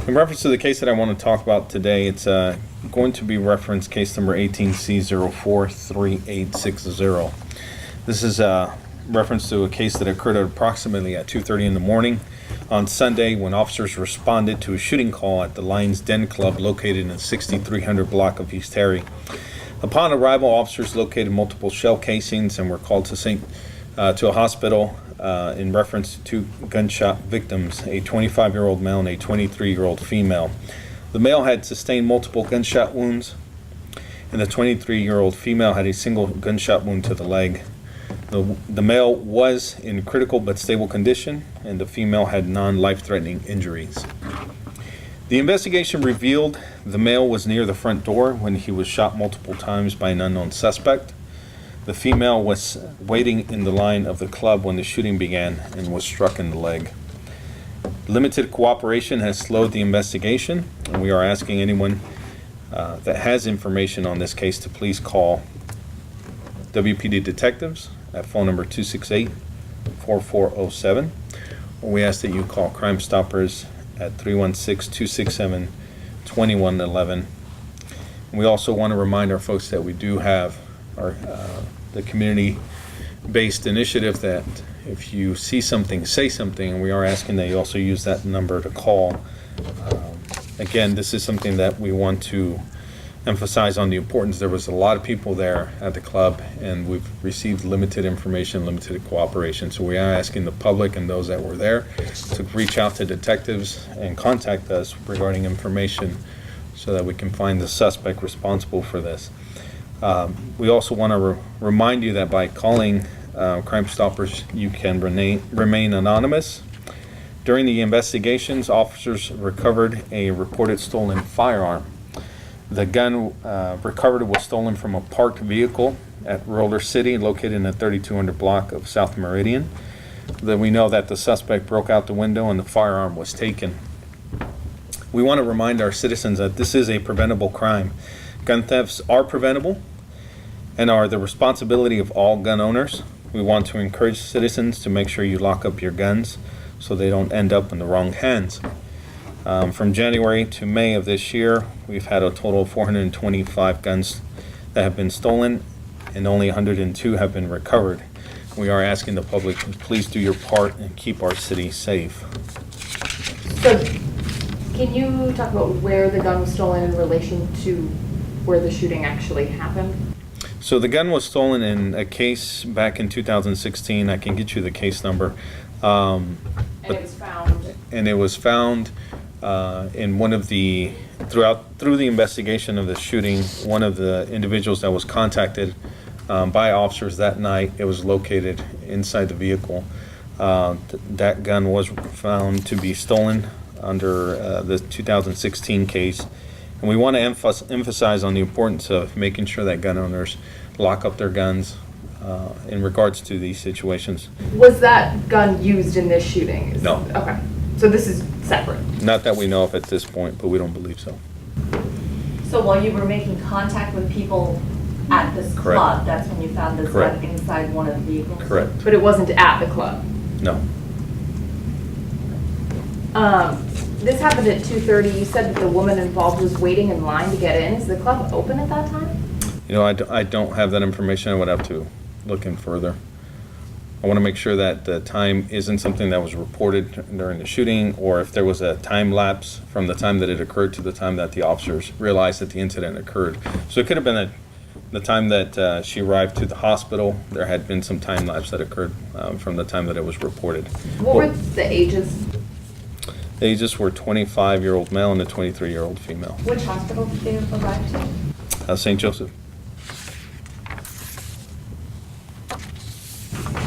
In reference to the case that I want to talk about today, it's going to be reference case number 18C043860. This is a reference to a case that occurred at approximately at 2:30 in the morning on Sunday when officers responded to a shooting call at the Lion's Den Club located in the 6300 block of East Harry. Upon arrival, officers located multiple shell casings and were called to a hospital in reference to two gunshot victims, a 25-year-old male and a 23-year-old female. The male had sustained multiple gunshot wounds, and the 23-year-old female had a single gunshot wound to the leg. The male was in critical but stable condition, and the female had non-life-threatening injuries. The investigation revealed the male was near the front door when he was shot multiple times by an unknown suspect. The female was waiting in the line of the club when the shooting began and was struck in the leg. Limited cooperation has slowed the investigation, and we are asking anyone that has information on this case to please call WPD detectives at phone number 268-4407, or we ask that you call Crime Stoppers at 316-267-2111. We also want to remind our folks that we do have the community-based initiative that if you see something, say something, and we are asking that you also use that number to call. Again, this is something that we want to emphasize on the importance. There was a lot of people there at the club, and we've received limited information, limited cooperation. So we are asking the public and those that were there to reach out to detectives and contact us regarding information so that we can find the suspect responsible for this. We also want to remind you that by calling Crime Stoppers, you can remain anonymous. During the investigations, officers recovered a reported stolen firearm. The gun recovered was stolen from a parked vehicle at Roller City, located in the 3200 block of South Meridian. Then we know that the suspect broke out the window and the firearm was taken. We want to remind our citizens that this is a preventable crime. Gun thefts are preventable and are the responsibility of all gun owners. We want to encourage citizens to make sure you lock up your guns so they don't end up in the wrong hands. From January to May of this year, we've had a total of 425 guns that have been stolen, and only 102 have been recovered. We are asking the public to please do your part and keep our city safe. So, can you talk about where the gun was stolen in relation to where the shooting actually happened? So the gun was stolen in a case back in 2016. I can get you the case number. And it was found in one of the through the investigation of the shooting, one of the individuals that was contacted by officers that night, it was located inside the vehicle. That gun was found to be stolen under the 2016 case. And we want to emphasize on the importance of making sure that gun owners lock up their guns in regards to these situations. Was that gun used in this shooting? No. Okay. So this is separate? Not that we know of at this point, but we don't believe so. So while you were making contact with people at this Correct. club, that's when you found this Correct. gun inside one of the vehicles? Correct. But it wasn't at the club? No. This happened at 2:30. You said that the woman involved was waiting in line to get in. Is the club open at that time? You know, I don't have that information. I would have to look in further. I want to make sure that the time isn't something that was reported during the shooting, or if there was a time lapse from the time that it occurred to the time that the officers realized that the incident occurred. So it could have been the time that she arrived to the hospital. There had been some time lapse that occurred from the time that it was reported. What were the ages? The ages were 25-year-old male and a 23-year-old female. Which hospital did they arrive to? St. Joseph.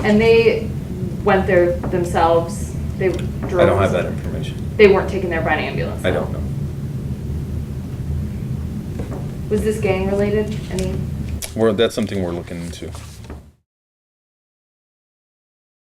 And they went there themselves? They drove? I don't have that information. They weren't taken there by an ambulance? I don't know. Was this gang related? That's something we're looking into.